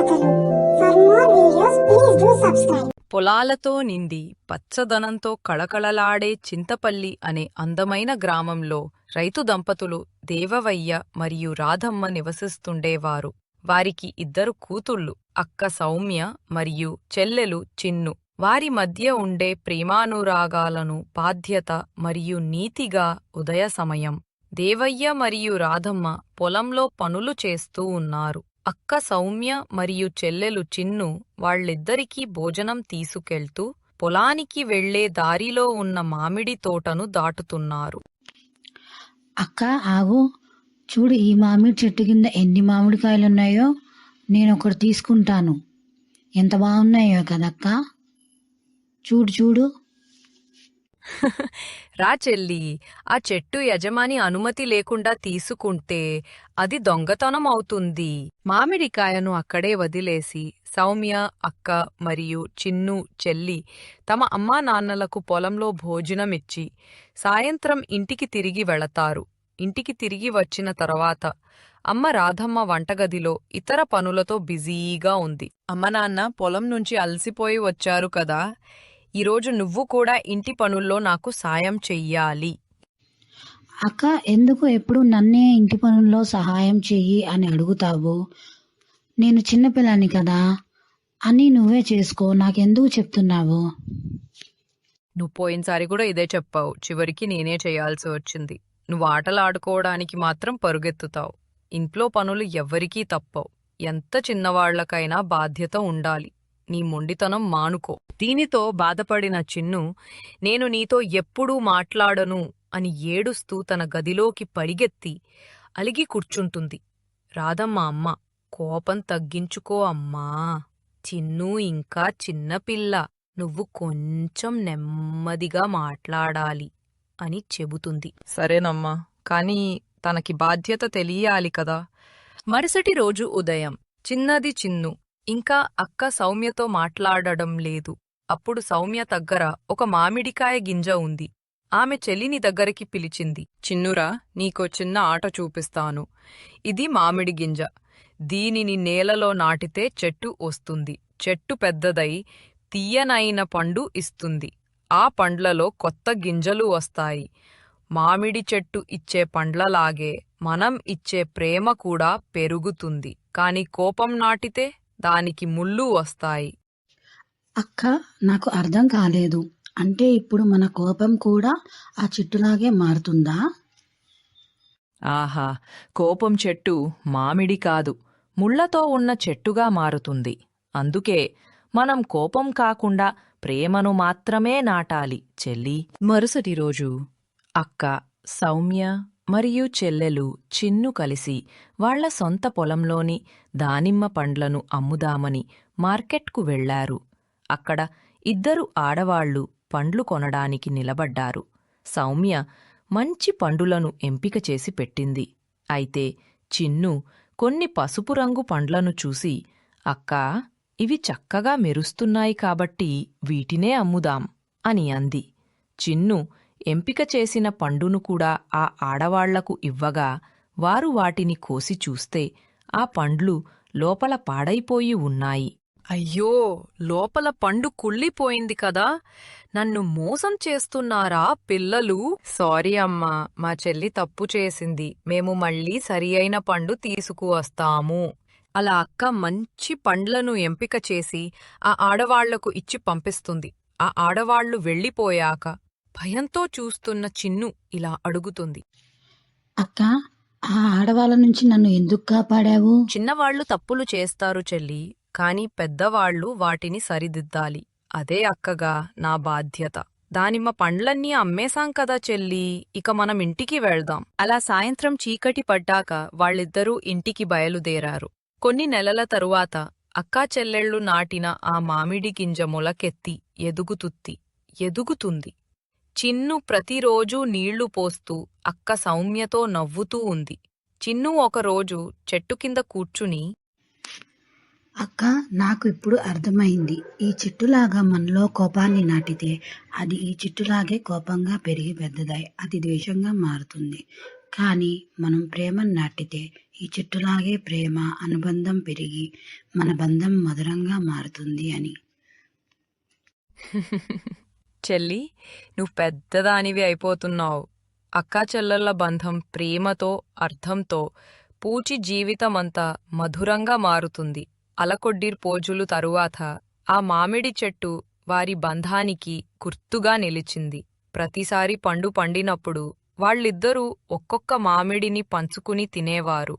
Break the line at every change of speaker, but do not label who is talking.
కథలు. For more videos, please do subscribe.
పొలాలతో నిండి పచ్చదనంతో కళకళలాడే చింతపల్లి అనే అందమైన గ్రామంలో రైతు దంపతులు దేవవయ్య మరియు రాధమ్మ నివసిస్తుండేవారు. వారికి 2 కూతుళ్ళు, అక్క సౌమ్య మరియు చెల్లెలు చిన్ను. వారి మధ్య ఉండే ప్రేమానురాగాలను బాధ్యత మరియు నీతిగా ఉదయ సమయం. దేవయ్య మరియు రాధమ్మ పొలంలో పనులు చేస్తూ ఉన్నారు. అక్క సౌమ్య మరియు చెల్లెలు చిన్ను వాళ్ళిద్దరికీ భోజనం తీసుకెళ్తూ పొలానికి వెళ్లే దారిలో ఉన్న మామిడి తోటను దాటుతున్నారు.
అక్క ఆగు, చూడు ఈ మామిడి చెట్టు కింద ఎన్ని మామిడికాయలున్నాయో. నేను ఒకటి తీసుకుంటాను. ఎంత బాగున్నాయో కదక్క, చూడు చూడు.
రా చెల్లి, ఆ చెట్టు యజమాని అనుమతి లేకుండా తీసుకుంటే అది దొంగతనం అవుతుంది. మామిడికాయను అక్కడే వదిలేసి సౌమ్య, అక్క మరియు చిన్ను చెల్లి తమ అమ్మా నాన్నలకు పొలంలో భోజనమిచ్చి సాయంత్రం ఇంటికి తిరిగి వెళతారు. ఇంటికి తిరిగి వచ్చిన తర్వాత అమ్మ రాధమ్మ వంటగదిలో ఇతర పనులతో బిజీగా ఉంది. అమ్మ నాన్న పొలం నుంచి అలసిపోయి వచ్చారు కదా, ఈరోజు నువ్వు కూడా ఇంటి పనుల్లో నాకు సాయం చెయ్యాలి.
అక్క, ఎందుకు ఎప్పుడు నన్నే ఇంటి పనుల్లో సహాయం చెయ్యి అని అడుగుతావు? నేను చిన్నపిల్లని కదా, అని నువ్వే చేసుకో, నాకెందుకు చెప్తున్నావు?
నువ్వు పోయినసారి కూడా ఇదే చెప్పావు. చివరికి నేనే చేయాల్సి వచ్చింది. నువ్వు ఆటలాడుకోవడానికి మాత్రం పరుగెత్తుతావు. ఇంట్లో పనులు ఎవ్వరికీ తప్పవు. ఎంత చిన్నవాళ్లకైనా బాధ్యత ఉండాలి. నీ మొండితనం మానుకో. దీనితో బాధపడిన చిన్ను, నేను నీతో ఎప్పుడూ మాట్లాడను అని ఏడుస్తూ తన గదిలోకి పరిగెత్తి అలిగి కూర్చుంటుంది. రాధమ్మ అమ్మ, కోపం తగ్గించుకో అమ్మా. చిన్ను ఇంకా చిన్నపిల్ల, నువ్వు కొంచెం నెమ్మదిగా మాట్లాడాలి అని చెబుతుంది. సరేనమ్మా, కానీ తనకి బాధ్యత తెలియాలి కదా. మరుసటి రోజు ఉదయం చిన్నది చిన్ను ఇంకా అక్క సౌమ్యతో మాట్లాడడం లేదు. అప్పుడు సౌమ్య దగ్గర ఒక మామిడికాయ గింజ ఉంది. ఆమె చెల్లిని దగ్గరికి పిలిచింది. చిన్నురా, నీకో చిన్న ఆట చూపిస్తాను. ఇది మామిడి గింజ. దీనిని నేలలో నాటితే చెట్టు వస్తుంది. చెట్టు పెద్దదై తీయనైన పండు ఇస్తుంది. ఆ పండ్లలో కొత్త గింజలు వస్తాయి. మామిడి చెట్టు ఇచ్చే పండ్లలాగే మనం ఇచ్చే ప్రేమ కూడా పెరుగుతుంది. కాని కోపం నాటితే దానికి ముళ్ళు వస్తాయి.
అక్క, నాకు అర్థం కాలేదు. అంటే ఇప్పుడు మన కోపం కూడా ఆ చెట్టులాగే మారుతుందా?
ఆహా, కోపం చెట్టు మామిడి కాదు, ముళ్లతో ఉన్న చెట్టుగా మారుతుంది. అందుకే మనం కోపం కాకుండా ప్రేమను మాత్రమే నాటాలి చెల్లి. మరుసటి రోజు అక్క సౌమ్య మరియు చెల్లెలు చిన్ను కలిసి వాళ్ల సొంత పొలంలోని దానిమ్మ పండ్లను అమ్ముదామని మార్కెట్కు వెళ్లారు. అక్కడ 2 ఆడవాళ్లు పండ్లు కొనడానికి నిలబడ్డారు. సౌమ్య మంచి పండులను ఎంపిక చేసి పెట్టింది. అయితే చిన్ను కొన్ని పసుపు రంగు పండ్లను చూసి, అక్కా, ఇవి చక్కగా మెరుస్తున్నాయి కాబట్టి వీటినే అమ్ముదాం అని అంది. చిన్ను ఎంపిక చేసిన పండును కూడా ఆ ఆడవాళ్లకు ఇవ్వగా వారు వాటిని కోసి చూస్తే ఆ పండ్లు లోపల పాడైపోయి ఉన్నాయి. అయ్యో, లోపల పండు కుళ్ళిపోయింది కదా. నన్ను మోసం చేస్తున్నారా పిల్లలు? సారీ అమ్మా, మా చెల్లి తప్పు చేసింది. మేము మళ్ళీ సరియైన పండు తీసుకువస్తాము. అలా అక్క మంచి పండ్లను ఎంపిక చేసి ఆ ఆడవాళ్లకు ఇచ్చి పంపిస్తుంది. ఆ ఆడవాళ్లు వెళ్ళిపోయాక భయంతో చూస్తున్న చిన్ను ఇలా అడుగుతుంది.
అక్క, ఆ ఆడవాళ్ళ నుంచి నన్ను ఎందుకు కాపాడావు?
చిన్నవాళ్లు తప్పులు చేస్తారు చెల్లి, కాని పెద్దవాళ్లు వాటిని సరిదిద్దాలి. అదే అక్కగా నా బాధ్యత. దానిమ్మ పండ్లన్నీ అమ్మేశాం కదా చెల్లి, ఇక మనం ఇంటికి వెళ్దాం. అలా సాయంత్రం చీకటి పడ్డాక వాళ్ళిద్దరూ ఇంటికి బయలుదేరారు. కొన్ని నెలల తరువాత అక్కా చెల్లెళ్ళు నాటిన ఆ మామిడి గింజ మొలకెత్తి ఎదుగుతుంది. చిన్ను ప్రతిరోజూ నీళ్లు పోస్తూ అక్క సౌమ్యతో నవ్వుతూ ఉంది. చిన్ను ఒకరోజు చెట్టు కింద కూర్చుని,
అక్క, నాకు ఇప్పుడు అర్థమైంది. ఈ చెట్టులాగా మనలో కోపాన్ని నాటితే అది ఈ చెట్టులాగే కోపంగా పెరిగి పెద్దదై అది ద్వేషంగా మారుతుంది. కానీ మనం ప్రేమను నాటితే ఈ చెట్టులాగే ప్రేమ అనుబంధం పెరిగి మన బంధం మధురంగా మారుతుంది అని.
చెల్లి, నువ్వు పెద్దదానివి అయిపోతున్నావు. అక్కా చెల్లెళ్ళ బంధం ప్రేమతో, అర్థంతో పూచి జీవితమంతా మధురంగా మారుతుంది. అలకొడ్డిర్ పోజులు తరువాత ఆ మామిడి చెట్టు వారి బంధానికి గుర్తుగా నిలిచింది. ప్రతిసారి పండు పండినప్పుడు వాళ్ళిద్దరూ ఒక్కొక్క మామిడిని పంచుకుని తినేవారు.